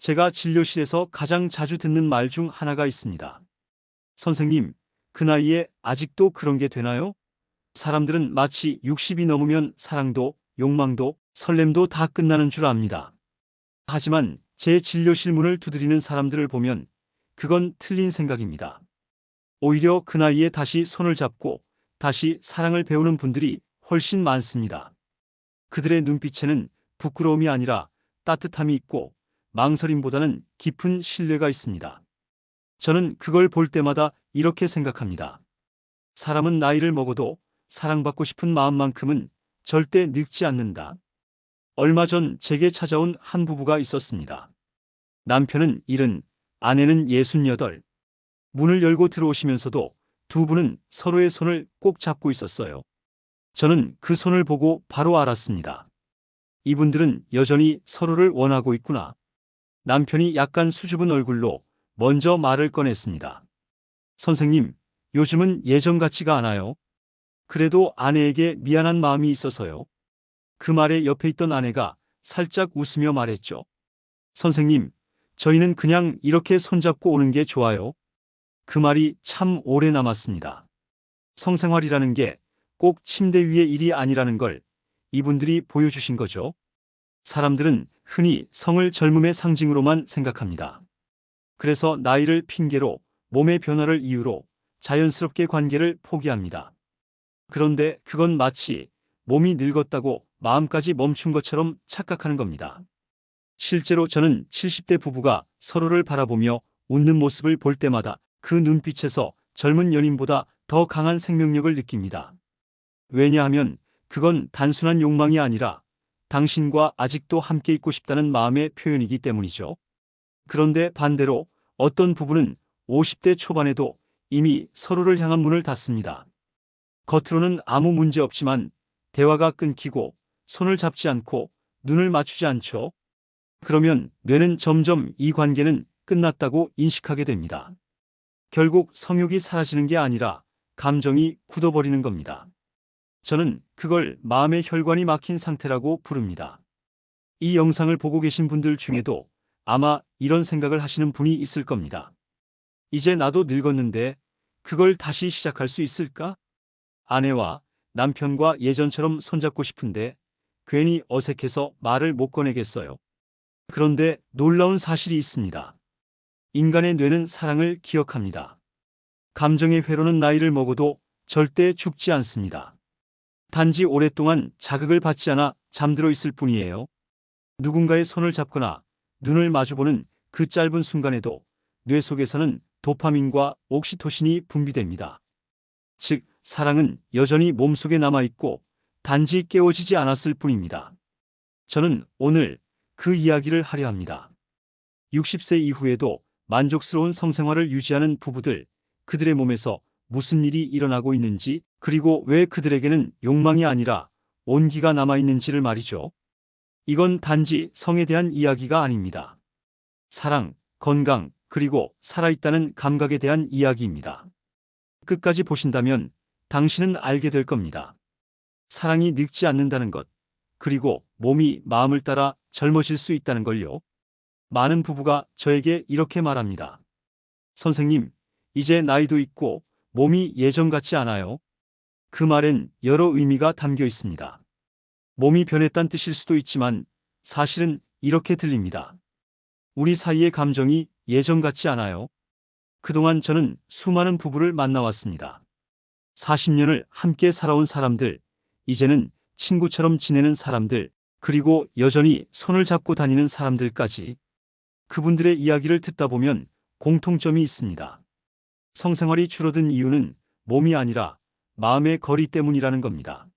제가 진료실에서 가장 자주 듣는 말 중 하나가 있습니다. 선생님, 그 나이에 아직도 그런 게 되나요? 사람들은 마치 60이 넘으면 사랑도, 욕망도, 설렘도 다 끝나는 줄 압니다. 하지만 제 진료실 문을 두드리는 사람들을 보면 그건 틀린 생각입니다. 오히려 그 나이에 다시 손을 잡고 다시 사랑을 배우는 분들이 훨씬 많습니다. 그들의 눈빛에는 부끄러움이 아니라 따뜻함이 있고 망설임보다는 깊은 신뢰가 있습니다. 저는 그걸 볼 때마다 이렇게 생각합니다. 사람은 나이를 먹어도 사랑받고 싶은 마음만큼은 절대 늙지 않는다. 얼마 전 제게 찾아온 한 부부가 있었습니다. 남편은 70, 아내는 68. 문을 열고 들어오시면서도 두 분은 서로의 손을 꼭 잡고 있었어요. 저는 그 손을 보고 바로 알았습니다. 이분들은 여전히 서로를 원하고 있구나. 남편이 약간 수줍은 얼굴로 먼저 말을 꺼냈습니다. 선생님, 요즘은 예전 같지가 않아요. 그래도 아내에게 미안한 마음이 있어서요. 그 말에 옆에 있던 아내가 살짝 웃으며 말했죠. 선생님, 저희는 그냥 이렇게 손잡고 오는 게 좋아요. 그 말이 참 오래 남았습니다. 성생활이라는 게 꼭 침대 위의 일이 아니라는 걸 이분들이 보여주신 거죠. 사람들은 흔히 성을 젊음의 상징으로만 생각합니다. 그래서 나이를 핑계로, 몸의 변화를 이유로 자연스럽게 관계를 포기합니다. 그런데 그건 마치 몸이 늙었다고 마음까지 멈춘 것처럼 착각하는 겁니다. 실제로 저는 70대 부부가 서로를 바라보며 웃는 모습을 볼 때마다 그 눈빛에서 젊은 연인보다 더 강한 생명력을 느낍니다. 왜냐하면 그건 단순한 욕망이 아니라 당신과 아직도 함께 있고 싶다는 마음의 표현이기 때문이죠. 그런데 반대로 어떤 부부는 50대 초반에도 이미 서로를 향한 문을 닫습니다. 겉으로는 아무 문제 없지만 대화가 끊기고 손을 잡지 않고 눈을 맞추지 않죠. 그러면 뇌는 점점 이 관계는 끝났다고 인식하게 됩니다. 결국 성욕이 사라지는 게 아니라 감정이 굳어버리는 겁니다. 저는 그걸 마음의 혈관이 막힌 상태라고 부릅니다. 이 영상을 보고 계신 분들 중에도 아마 이런 생각을 하시는 분이 있을 겁니다. 이제 나도 늙었는데 그걸 다시 시작할 수 있을까? 아내와 남편과 예전처럼 손잡고 싶은데 괜히 어색해서 말을 못 꺼내겠어요. 그런데 놀라운 사실이 있습니다. 인간의 뇌는 사랑을 기억합니다. 감정의 회로는 나이를 먹어도 절대 죽지 않습니다. 단지 오랫동안 자극을 받지 않아 잠들어 있을 뿐이에요. 누군가의 손을 잡거나 눈을 마주보는 그 짧은 순간에도 뇌 속에서는 도파민과 옥시토신이 분비됩니다. 즉, 사랑은 여전히 몸속에 남아있고 단지 깨워지지 않았을 뿐입니다. 저는 오늘 그 이야기를 하려 합니다. 60세 이후에도 만족스러운 성생활을 유지하는 부부들, 그들의 몸에서 무슨 일이 일어나고 있는지, 그리고 왜 그들에게는 욕망이 아니라 온기가 남아있는지를 말이죠. 이건 단지 성에 대한 이야기가 아닙니다. 사랑, 건강, 그리고 살아있다는 감각에 대한 이야기입니다. 끝까지 보신다면 당신은 알게 될 겁니다. 사랑이 늙지 않는다는 것, 그리고 몸이 마음을 따라 젊어질 수 있다는 걸요. 많은 부부가 저에게 이렇게 말합니다. 선생님, 이제 나이도 있고 몸이 예전 같지 않아요. 그 말엔 여러 의미가 담겨 있습니다. 몸이 변했다는 뜻일 수도 있지만 사실은 이렇게 들립니다. 우리 사이의 감정이 예전 같지 않아요. 그동안 저는 수많은 부부를 만나왔습니다. 40년을 함께 살아온 사람들, 이제는 친구처럼 지내는 사람들, 그리고 여전히 손을 잡고 다니는 사람들까지. 그분들의 이야기를 듣다 보면 공통점이 있습니다. 성생활이 줄어든 이유는 몸이 아니라 마음의 거리 때문이라는 겁니다.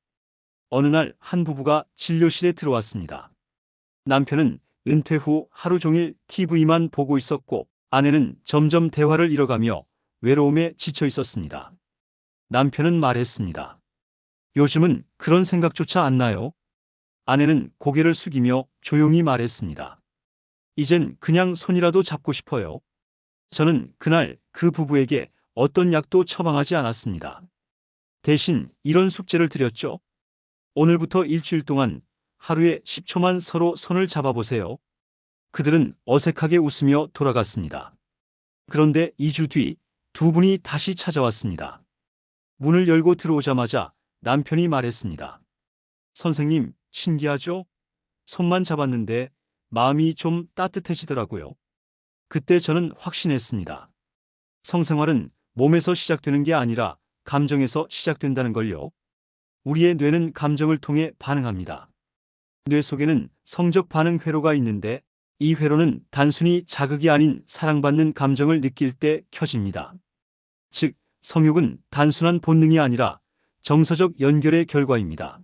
어느 날 한 부부가 진료실에 들어왔습니다. 남편은 은퇴 후 하루 종일 TV만 보고 있었고 아내는 점점 대화를 잃어가며 외로움에 지쳐 있었습니다. 남편은 말했습니다. 요즘은 그런 생각조차 안 나요? 아내는 고개를 숙이며 조용히 말했습니다. 이젠 그냥 손이라도 잡고 싶어요. 저는 그날 그 부부에게 어떤 약도 처방하지 않았습니다. 대신 이런 숙제를 드렸죠. 오늘부터 일주일 동안 하루에 10초만 서로 손을 잡아보세요. 그들은 어색하게 웃으며 돌아갔습니다. 그런데 2주 뒤 두 분이 다시 찾아왔습니다. 문을 열고 들어오자마자 남편이 말했습니다. 선생님, 신기하죠? 손만 잡았는데 마음이 좀 따뜻해지더라고요. 그때 저는 확신했습니다. 성생활은 몸에서 시작되는 게 아니라 감정에서 시작된다는 걸요. 우리의 뇌는 감정을 통해 반응합니다. 뇌 속에는 성적 반응 회로가 있는데 이 회로는 단순히 자극이 아닌 사랑받는 감정을 느낄 때 켜집니다. 즉, 성욕은 단순한 본능이 아니라 정서적 연결의 결과입니다.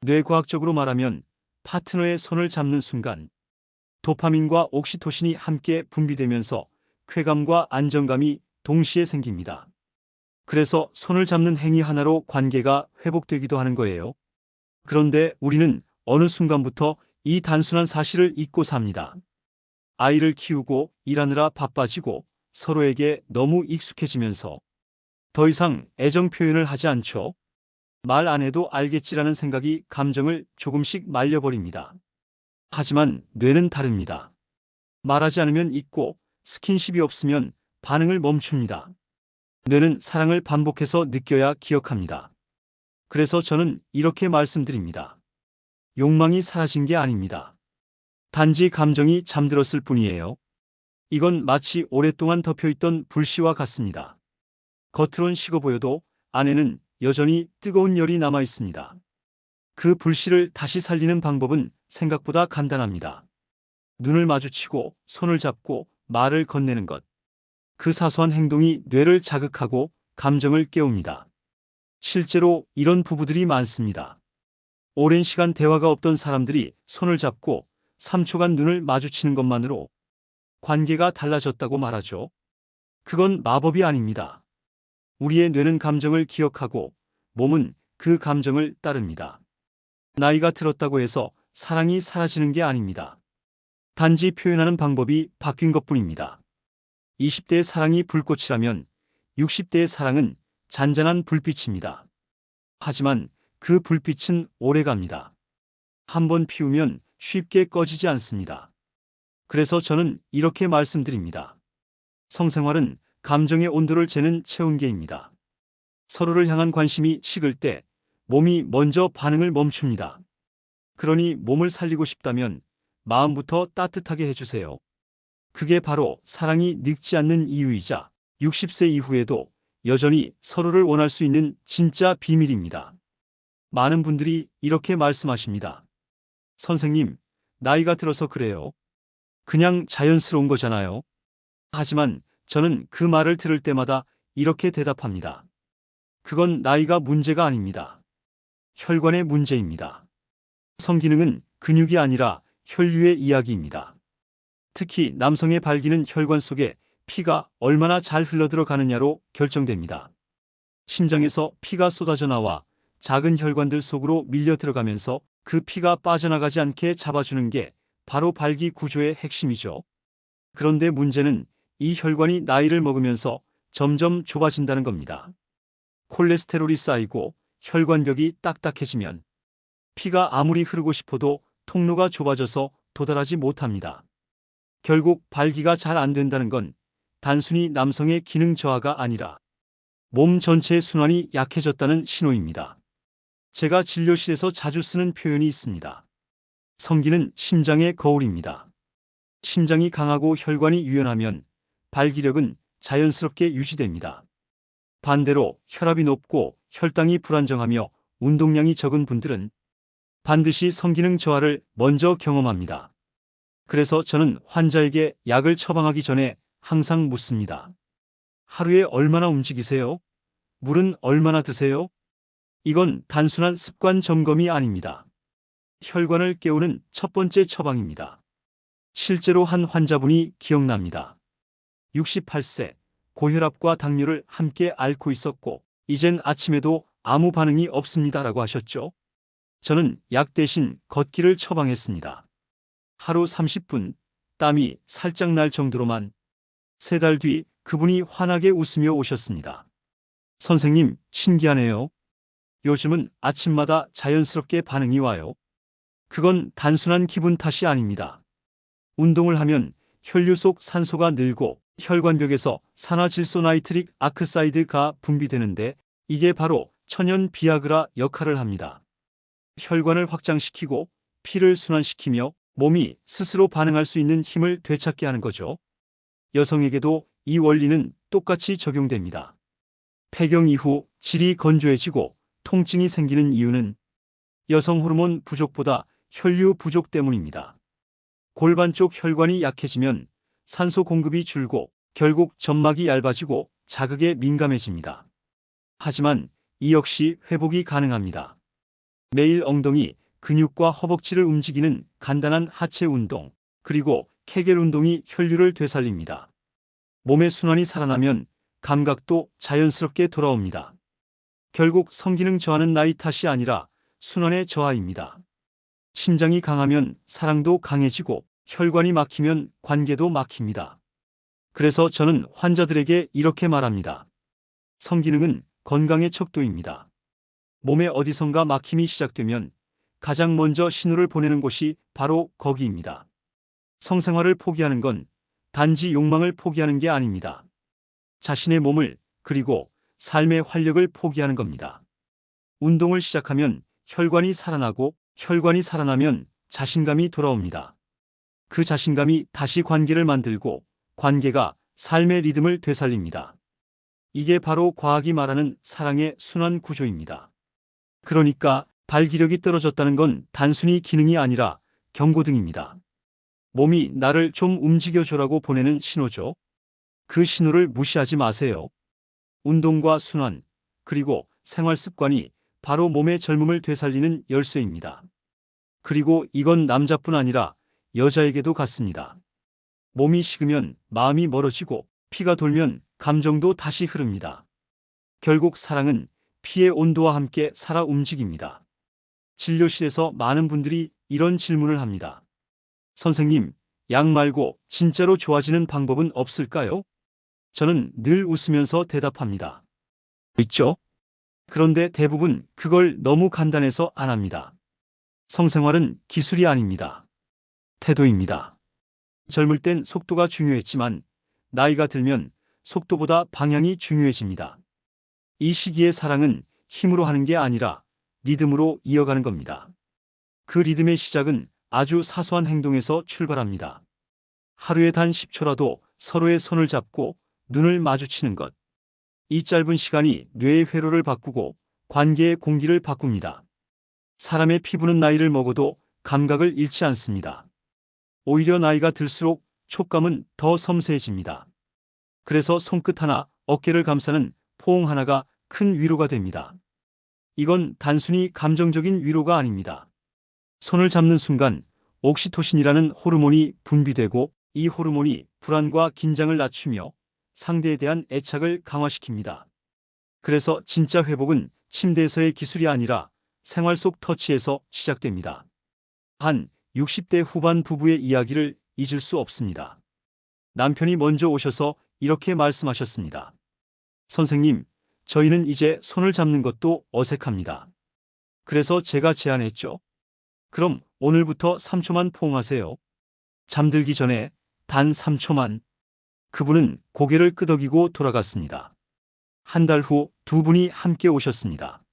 뇌과학적으로 말하면 파트너의 손을 잡는 순간 도파민과 옥시토신이 함께 분비되면서 쾌감과 안정감이 동시에 생깁니다. 그래서 손을 잡는 행위 하나로 관계가 회복되기도 하는 거예요. 그런데 우리는 어느 순간부터 이 단순한 사실을 잊고 삽니다. 아이를 키우고 일하느라 바빠지고 서로에게 너무 익숙해지면서 더 이상 애정 표현을 하지 않죠. 말 안 해도 알겠지라는 생각이 감정을 조금씩 말려버립니다. 하지만 뇌는 다릅니다. 말하지 않으면 잊고 스킨십이 없으면 반응을 멈춥니다. 뇌는 사랑을 반복해서 느껴야 기억합니다. 그래서 저는 이렇게 말씀드립니다. 욕망이 사라진 게 아닙니다. 단지 감정이 잠들었을 뿐이에요. 이건 마치 오랫동안 덮여있던 불씨와 같습니다. 겉으론 식어 보여도 안에는 여전히 뜨거운 열이 남아 있습니다. 그 불씨를 다시 살리는 방법은 생각보다 간단합니다. 눈을 마주치고 손을 잡고 말을 건네는 것. 그 사소한 행동이 뇌를 자극하고 감정을 깨웁니다. 실제로 이런 부부들이 많습니다. 오랜 시간 대화가 없던 사람들이 손을 잡고 3초간 눈을 마주치는 것만으로 관계가 달라졌다고 말하죠. 그건 마법이 아닙니다. 우리의 뇌는 감정을 기억하고 몸은 그 감정을 따릅니다. 나이가 들었다고 해서 사랑이 사라지는 게 아닙니다. 단지 표현하는 방법이 바뀐 것뿐입니다. 20대의 사랑이 불꽃이라면 60대의 사랑은 잔잔한 불빛입니다. 하지만 그 불빛은 오래갑니다. 한번 피우면 쉽게 꺼지지 않습니다. 그래서 저는 이렇게 말씀드립니다. 성생활은 감정의 온도를 재는 체온계입니다. 서로를 향한 관심이 식을 때 몸이 먼저 반응을 멈춥니다. 그러니 몸을 살리고 싶다면 마음부터 따뜻하게 해주세요. 그게 바로 사랑이 늙지 않는 이유이자 60세 이후에도 여전히 서로를 원할 수 있는 진짜 비밀입니다. 많은 분들이 이렇게 말씀하십니다. 선생님, 나이가 들어서 그래요. 그냥 자연스러운 거잖아요. 하지만 저는 그 말을 들을 때마다 이렇게 대답합니다. 그건 나이가 문제가 아닙니다. 혈관의 문제입니다. 성기능은 근육이 아니라 혈류의 이야기입니다. 특히 남성의 발기는 혈관 속에 피가 얼마나 잘 흘러들어가느냐로 결정됩니다. 심장에서 피가 쏟아져 나와 작은 혈관들 속으로 밀려 들어가면서 그 피가 빠져나가지 않게 잡아주는 게 바로 발기 구조의 핵심이죠. 그런데 문제는 이 혈관이 나이를 먹으면서 점점 좁아진다는 겁니다. 콜레스테롤이 쌓이고 혈관벽이 딱딱해지면 피가 아무리 흐르고 싶어도 통로가 좁아져서 도달하지 못합니다. 결국 발기가 잘 안 된다는 건 단순히 남성의 기능 저하가 아니라 몸 전체의 순환이 약해졌다는 신호입니다. 제가 진료실에서 자주 쓰는 표현이 있습니다. 성기는 심장의 거울입니다. 심장이 강하고 혈관이 유연하면 발기력은 자연스럽게 유지됩니다. 반대로 혈압이 높고 혈당이 불안정하며 운동량이 적은 분들은 반드시 성기능 저하를 먼저 경험합니다. 그래서 저는 환자에게 약을 처방하기 전에 항상 묻습니다. 하루에 얼마나 움직이세요? 물은 얼마나 드세요? 이건 단순한 습관 점검이 아닙니다. 혈관을 깨우는 첫 번째 처방입니다. 실제로 한 환자분이 기억납니다. 68세, 고혈압과 당뇨를 함께 앓고 있었고 이젠 아침에도 아무 반응이 없습니다라고 하셨죠. 저는 약 대신 걷기를 처방했습니다. 하루 30분, 땀이 살짝 날 정도로만. 3달 뒤 그분이 환하게 웃으며 오셨습니다. 선생님, 신기하네요. 요즘은 아침마다 자연스럽게 반응이 와요. 그건 단순한 기분 탓이 아닙니다. 운동을 하면 혈류 속 산소가 늘고 혈관벽에서 산화질소 나이트릭 아크사이드가 분비되는데 이게 바로 천연 비아그라 역할을 합니다. 혈관을 확장시키고 피를 순환시키며 몸이 스스로 반응할 수 있는 힘을 되찾게 하는 거죠. 여성에게도 이 원리는 똑같이 적용됩니다. 폐경 이후 질이 건조해지고 통증이 생기는 이유는 여성 호르몬 부족보다 혈류 부족 때문입니다. 골반 쪽 혈관이 약해지면 산소 공급이 줄고 결국 점막이 얇아지고 자극에 민감해집니다. 하지만 이 역시 회복이 가능합니다. 매일 엉덩이, 근육과 허벅지를 움직이는 간단한 하체 운동, 그리고 케겔 운동이 혈류를 되살립니다. 몸의 순환이 살아나면 감각도 자연스럽게 돌아옵니다. 결국 성기능 저하는 나이 탓이 아니라 순환의 저하입니다. 심장이 강하면 사랑도 강해지고 혈관이 막히면 관계도 막힙니다. 그래서 저는 환자들에게 이렇게 말합니다. 성기능은 건강의 척도입니다. 몸에 어디선가 막힘이 시작되면 가장 먼저 신호를 보내는 곳이 바로 거기입니다. 성생활을 포기하는 건 단지 욕망을 포기하는 게 아닙니다. 자신의 몸을 그리고 삶의 활력을 포기하는 겁니다. 운동을 시작하면 혈관이 살아나고 혈관이 살아나면 자신감이 돌아옵니다. 그 자신감이 다시 관계를 만들고 관계가 삶의 리듬을 되살립니다. 이게 바로 과학이 말하는 사랑의 순환 구조입니다. 그러니까 발기력이 떨어졌다는 건 단순히 기능이 아니라 경고등입니다. 몸이 나를 좀 움직여줘라고 보내는 신호죠. 그 신호를 무시하지 마세요. 운동과 순환, 그리고 생활 습관이 바로 몸의 젊음을 되살리는 열쇠입니다. 그리고 이건 남자뿐 아니라 여자에게도 같습니다. 몸이 식으면 마음이 멀어지고 피가 돌면 감정도 다시 흐릅니다. 결국 사랑은 피의 온도와 함께 살아 움직입니다. 진료실에서 많은 분들이 이런 질문을 합니다. 선생님, 약 말고 진짜로 좋아지는 방법은 없을까요? 저는 늘 웃으면서 대답합니다. 있죠? 그런데 대부분 그걸 너무 간단해서 안 합니다. 성생활은 기술이 아닙니다. 태도입니다. 젊을 땐 속도가 중요했지만 나이가 들면 속도보다 방향이 중요해집니다. 이 시기의 사랑은 힘으로 하는 게 아니라 리듬으로 이어가는 겁니다. 그 리듬의 시작은 아주 사소한 행동에서 출발합니다. 하루에 단 10초라도 서로의 손을 잡고 눈을 마주치는 것. 이 짧은 시간이 뇌의 회로를 바꾸고 관계의 공기를 바꿉니다. 사람의 피부는 나이를 먹어도 감각을 잃지 않습니다. 오히려 나이가 들수록 촉감은 더 섬세해집니다. 그래서 손끝 하나, 어깨를 감싸는 포옹 하나가 큰 위로가 됩니다. 이건 단순히 감정적인 위로가 아닙니다. 손을 잡는 순간 옥시토신이라는 호르몬이 분비되고 이 호르몬이 불안과 긴장을 낮추며 상대에 대한 애착을 강화시킵니다. 그래서 진짜 회복은 침대에서의 기술이 아니라 생활 속 터치에서 시작됩니다. 한 60대 후반 부부의 이야기를 잊을 수 없습니다. 남편이 먼저 오셔서 이렇게 말씀하셨습니다. 선생님, 저희는 이제 손을 잡는 것도 어색합니다. 그래서 제가 제안했죠. 그럼 오늘부터 3초만 포옹하세요. 잠들기 전에 단 3초만. 그분은 고개를 끄덕이고 돌아갔습니다. 한 달 후 두 분이 함께 오셨습니다.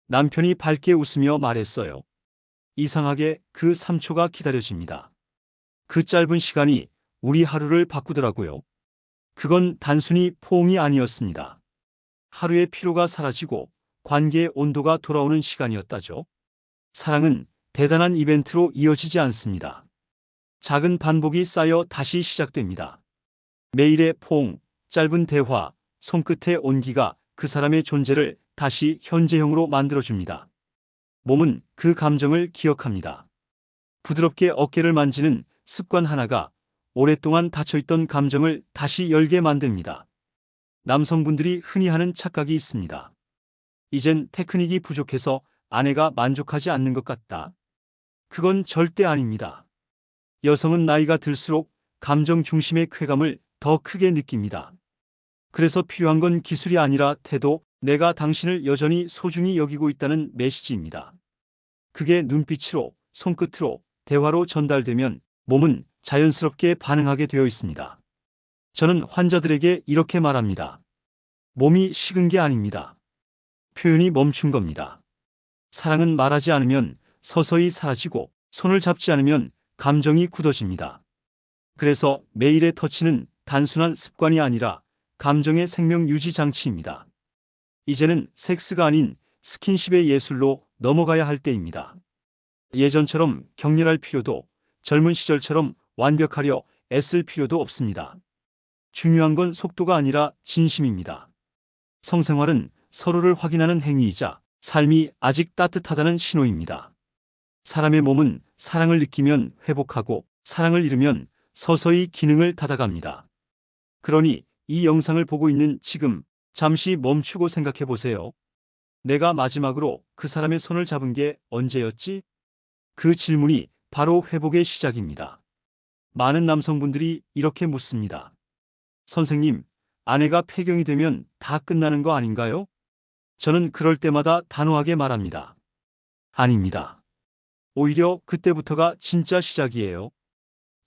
남편이 밝게 웃으며 말했어요. 이상하게 그 3초가 기다려집니다. 그 짧은 시간이 우리 하루를 바꾸더라고요. 그건 단순히 포옹이 아니었습니다. 하루의 피로가 사라지고 관계의 온도가 돌아오는 시간이었다죠. 사랑은 대단한 이벤트로 이어지지 않습니다. 작은 반복이 쌓여 다시 시작됩니다. 매일의 포옹, 짧은 대화, 손끝의 온기가 그 사람의 존재를 다시 현재형으로 만들어줍니다. 몸은 그 감정을 기억합니다. 부드럽게 어깨를 만지는 습관 하나가 오랫동안 닫혀있던 감정을 다시 열게 만듭니다. 남성분들이 흔히 하는 착각이 있습니다. 이젠 테크닉이 부족해서 아내가 만족하지 않는 것 같다. 그건 절대 아닙니다. 여성은 나이가 들수록 감정 중심의 쾌감을 더 크게 느낍니다. 그래서 필요한 건 기술이 아니라 태도, 내가 당신을 여전히 소중히 여기고 있다는 메시지입니다. 그게 눈빛으로, 손끝으로, 대화로 전달되면 몸은 자연스럽게 반응하게 되어 있습니다. 저는 환자들에게 이렇게 말합니다. 몸이 식은 게 아닙니다. 표현이 멈춘 겁니다. 사랑은 말하지 않으면 서서히 사라지고 손을 잡지 않으면 감정이 굳어집니다. 그래서 매일의 터치는 단순한 습관이 아니라 감정의 생명 유지 장치입니다. 이제는 섹스가 아닌 스킨십의 예술로 넘어가야 할 때입니다. 예전처럼 격렬할 필요도, 젊은 시절처럼 완벽하려 애쓸 필요도 없습니다. 중요한 건 속도가 아니라 진심입니다. 성생활은 서로를 확인하는 행위이자 삶이 아직 따뜻하다는 신호입니다. 사람의 몸은 사랑을 느끼면 회복하고 사랑을 잃으면 서서히 기능을 닫아갑니다. 그러니 이 영상을 보고 있는 지금 잠시 멈추고 생각해 보세요. 내가 마지막으로 그 사람의 손을 잡은 게 언제였지? 그 질문이 바로 회복의 시작입니다. 많은 남성분들이 이렇게 묻습니다. 선생님, 아내가 폐경이 되면 다 끝나는 거 아닌가요? 저는 그럴 때마다 단호하게 말합니다. 아닙니다. 오히려 그때부터가 진짜 시작이에요.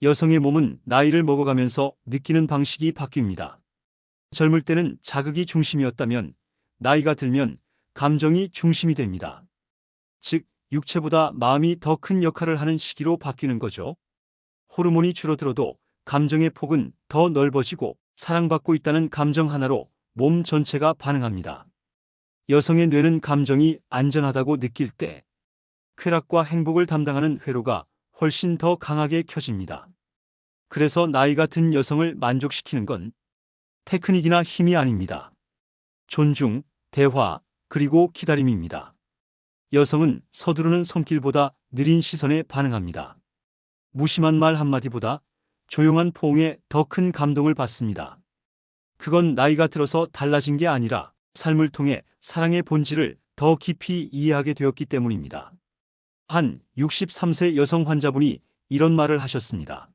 여성의 몸은 나이를 먹어가면서 느끼는 방식이 바뀝니다. 젊을 때는 자극이 중심이었다면 나이가 들면 감정이 중심이 됩니다. 즉, 육체보다 마음이 더 큰 역할을 하는 시기로 바뀌는 거죠. 호르몬이 줄어들어도 감정의 폭은 더 넓어지고 사랑받고 있다는 감정 하나로 몸 전체가 반응합니다. 여성의 뇌는 감정이 안전하다고 느낄 때 쾌락과 행복을 담당하는 회로가 훨씬 더 강하게 켜집니다. 그래서 나이가 든 여성을 만족시키는 건 테크닉이나 힘이 아닙니다. 존중, 대화, 그리고 기다림입니다. 여성은 서두르는 손길보다 느린 시선에 반응합니다. 무심한 말 한마디보다 조용한 포옹에 더 큰 감동을 받습니다. 그건 나이가 들어서 달라진 게 아니라 삶을 통해 사랑의 본질을 더 깊이 이해하게 되었기 때문입니다. 한 63세 여성 환자분이 이런 말을 하셨습니다.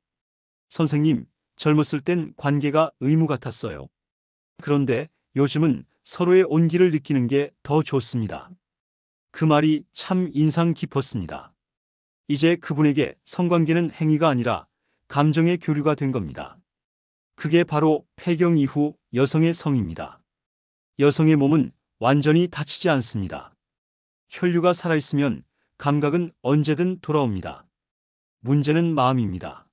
선생님, 젊었을 땐 관계가 의무 같았어요. 그런데 요즘은 서로의 온기를 느끼는 게 더 좋습니다. 그 말이 참 인상 깊었습니다. 이제 그분에게 성관계는 행위가 아니라 감정의 교류가 된 겁니다. 그게 바로 폐경 이후 여성의 성입니다. 여성의 몸은 완전히 다치지 않습니다. 혈류가 살아있으면 감각은 언제든 돌아옵니다. 문제는 마음입니다.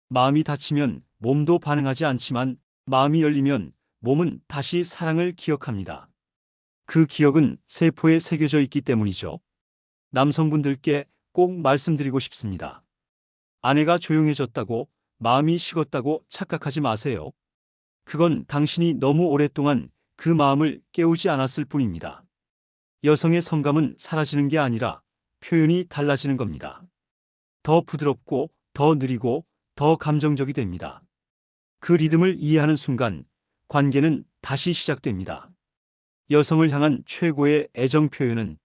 마음이 다치면 몸도 반응하지 않지만 마음이 열리면 몸은 다시 사랑을 기억합니다. 그 기억은 세포에 새겨져 있기 때문이죠. 남성분들께 꼭 말씀드리고 싶습니다. 아내가 조용해졌다고 마음이 식었다고 착각하지 마세요. 그건 당신이 너무 오랫동안 그 마음을 깨우지 않았을 뿐입니다. 여성의 성감은 사라지는 게 아니라 표현이 달라지는 겁니다. 더 부드럽고 더 느리고 더 감정적이 됩니다. 그 리듬을 이해하는 순간 관계는 다시 시작됩니다. 여성을 향한 최고의 애정 표현은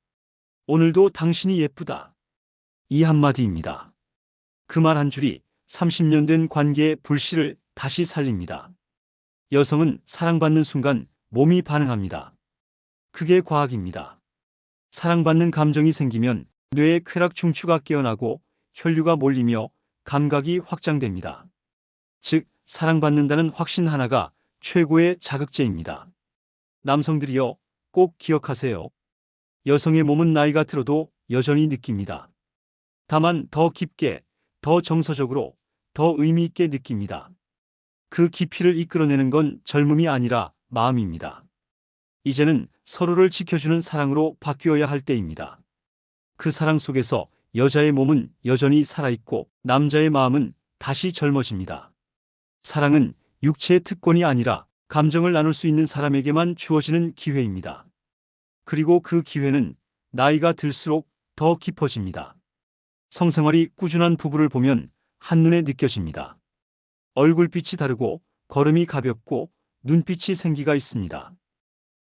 오늘도 당신이 예쁘다. 이 한마디입니다. 그 말 한 줄이 30년 된 관계의 불씨를 다시 살립니다. 여성은 사랑받는 순간 몸이 반응합니다. 그게 과학입니다. 사랑받는 감정이 생기면 뇌의 쾌락 중추가 깨어나고 혈류가 몰리며 감각이 확장됩니다. 즉, 사랑받는다는 확신 하나가 최고의 자극제입니다. 남성들이여, 꼭 기억하세요. 여성의 몸은 나이가 들어도 여전히 느낍니다. 다만 더 깊게, 더 정서적으로, 더 의미 있게 느낍니다. 그 깊이를 이끌어내는 건 젊음이 아니라 마음입니다. 이제는 서로를 지켜주는 사랑으로 바뀌어야 할 때입니다. 그 사랑 속에서 여자의 몸은 여전히 살아있고 남자의 마음은 다시 젊어집니다. 사랑은 육체의 특권이 아니라 감정을 나눌 수 있는 사람에게만 주어지는 기회입니다. 그리고 그 기회는 나이가 들수록 더 깊어집니다. 성생활이 꾸준한 부부를 보면 한눈에 느껴집니다. 얼굴빛이 다르고 걸음이 가볍고 눈빛이 생기가 있습니다.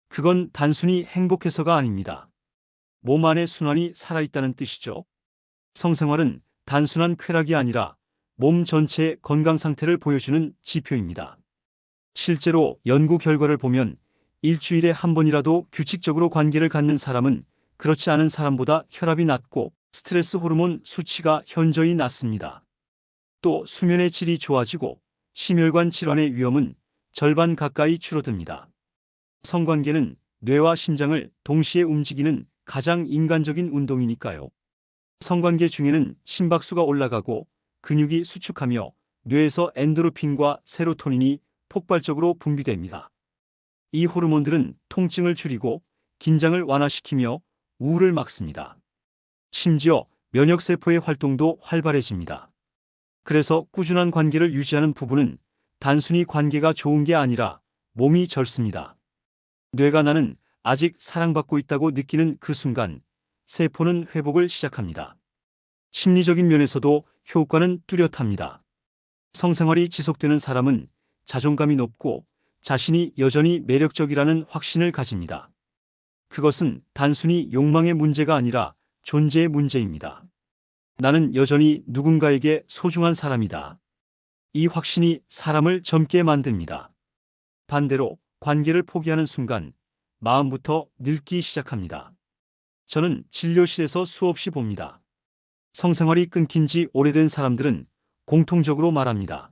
그건 단순히 행복해서가 아닙니다. 몸 안의 순환이 살아있다는 뜻이죠. 성생활은 단순한 쾌락이 아니라 몸 전체의 건강 상태를 보여주는 지표입니다. 실제로 연구 결과를 보면 일주일에 한 번이라도 규칙적으로 관계를 갖는 사람은 그렇지 않은 사람보다 혈압이 낮고 스트레스 호르몬 수치가 현저히 낮습니다. 또 수면의 질이 좋아지고 심혈관 질환의 위험은 절반 가까이 줄어듭니다. 성관계는 뇌와 심장을 동시에 움직이는 가장 인간적인 운동이니까요. 성관계 중에는 심박수가 올라가고 근육이 수축하며 뇌에서 엔도르핀과 세로토닌이 폭발적으로 분비됩니다. 이 호르몬들은 통증을 줄이고 긴장을 완화시키며 우울을 막습니다. 심지어 면역세포의 활동도 활발해집니다. 그래서 꾸준한 관계를 유지하는 부부는 단순히 관계가 좋은 게 아니라 몸이 젊습니다. 뇌가 나는 아직 사랑받고 있다고 느끼는 그 순간 세포는 회복을 시작합니다. 심리적인 면에서도 효과는 뚜렷합니다. 성생활이 지속되는 사람은 자존감이 높고 자신이 여전히 매력적이라는 확신을 가집니다. 그것은 단순히 욕망의 문제가 아니라 존재의 문제입니다. 나는 여전히 누군가에게 소중한 사람이다. 이 확신이 사람을 젊게 만듭니다. 반대로 관계를 포기하는 순간 마음부터 늙기 시작합니다. 저는 진료실에서 수없이 봅니다. 성생활이 끊긴 지 오래된 사람들은 공통적으로 말합니다.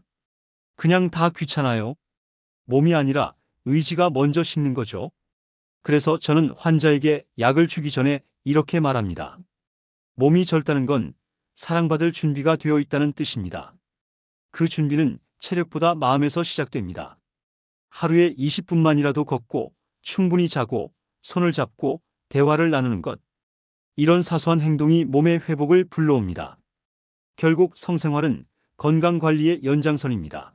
그냥 다 귀찮아요. 몸이 아니라 의지가 먼저 식는 거죠. 그래서 저는 환자에게 약을 주기 전에 이렇게 말합니다. 몸이 젊다는 건 사랑받을 준비가 되어 있다는 뜻입니다. 그 준비는 체력보다 마음에서 시작됩니다. 하루에 20분만이라도 걷고 충분히 자고 손을 잡고 대화를 나누는 것. 이런 사소한 행동이 몸의 회복을 불러옵니다. 결국 성생활은 건강관리의 연장선입니다.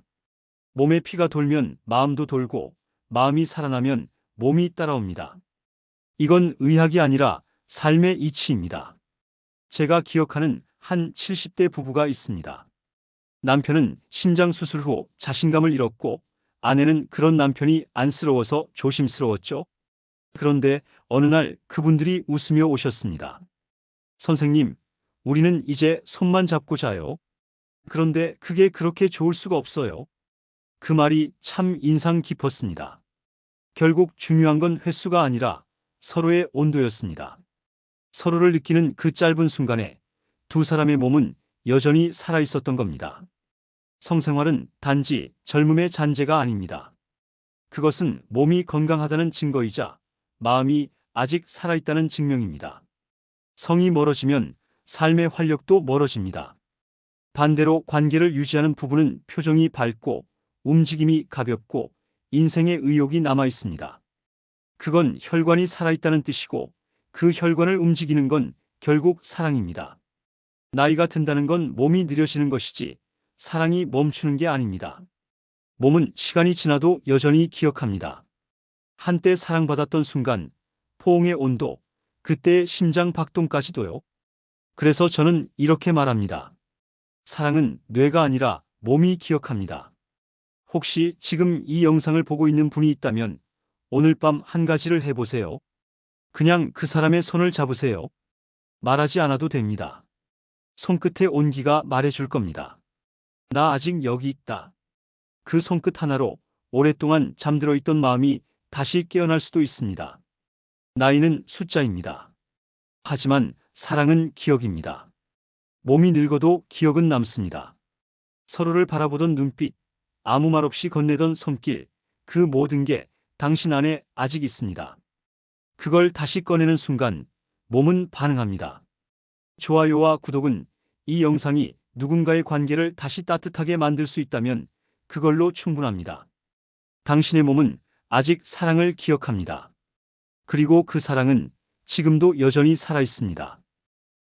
몸에 피가 돌면 마음도 돌고 마음이 살아나면 몸이 따라옵니다. 이건 의학이 아니라 삶의 이치입니다. 제가 기억하는 한 70대 부부가 있습니다. 남편은 심장 수술 후 자신감을 잃었고 아내는 그런 남편이 안쓰러워서 조심스러웠죠. 그런데 어느 날 그분들이 웃으며 오셨습니다. 선생님, 우리는 이제 손만 잡고 자요. 그런데 그게 그렇게 좋을 수가 없어요. 그 말이 참 인상 깊었습니다. 결국 중요한 건 횟수가 아니라 서로의 온도였습니다. 서로를 느끼는 그 짧은 순간에 두 사람의 몸은 여전히 살아있었던 겁니다. 성생활은 단지 젊음의 잔재가 아닙니다. 그것은 몸이 건강하다는 증거이자 마음이 아직 살아있다는 증명입니다. 성이 멀어지면 삶의 활력도 멀어집니다. 반대로 관계를 유지하는 부부는 표정이 밝고 움직임이 가볍고 인생의 의욕이 남아 있습니다. 그건 혈관이 살아있다는 뜻이고 그 혈관을 움직이는 건 결국 사랑입니다. 나이가 든다는 건 몸이 느려지는 것이지 사랑이 멈추는 게 아닙니다. 몸은 시간이 지나도 여전히 기억합니다. 한때 사랑받았던 순간, 포옹의 온도, 그때의 심장 박동까지도요. 그래서 저는 이렇게 말합니다. 사랑은 뇌가 아니라 몸이 기억합니다. 혹시 지금 이 영상을 보고 있는 분이 있다면 오늘 밤 한 가지를 해보세요. 그냥 그 사람의 손을 잡으세요. 말하지 않아도 됩니다. 손끝의 온기가 말해줄 겁니다. 나 아직 여기 있다. 그 손끝 하나로 오랫동안 잠들어 있던 마음이 다시 깨어날 수도 있습니다. 나이는 숫자입니다. 하지만 사랑은 기억입니다. 몸이 늙어도 기억은 남습니다. 서로를 바라보던 눈빛, 아무 말 없이 건네던 손길, 그 모든 게 당신 안에 아직 있습니다. 그걸 다시 꺼내는 순간 몸은 반응합니다. 좋아요와 구독은 이 영상이 누군가의 관계를 다시 따뜻하게 만들 수 있다면 그걸로 충분합니다. 당신의 몸은 아직 사랑을 기억합니다. 그리고 그 사랑은 지금도 여전히 살아 있습니다.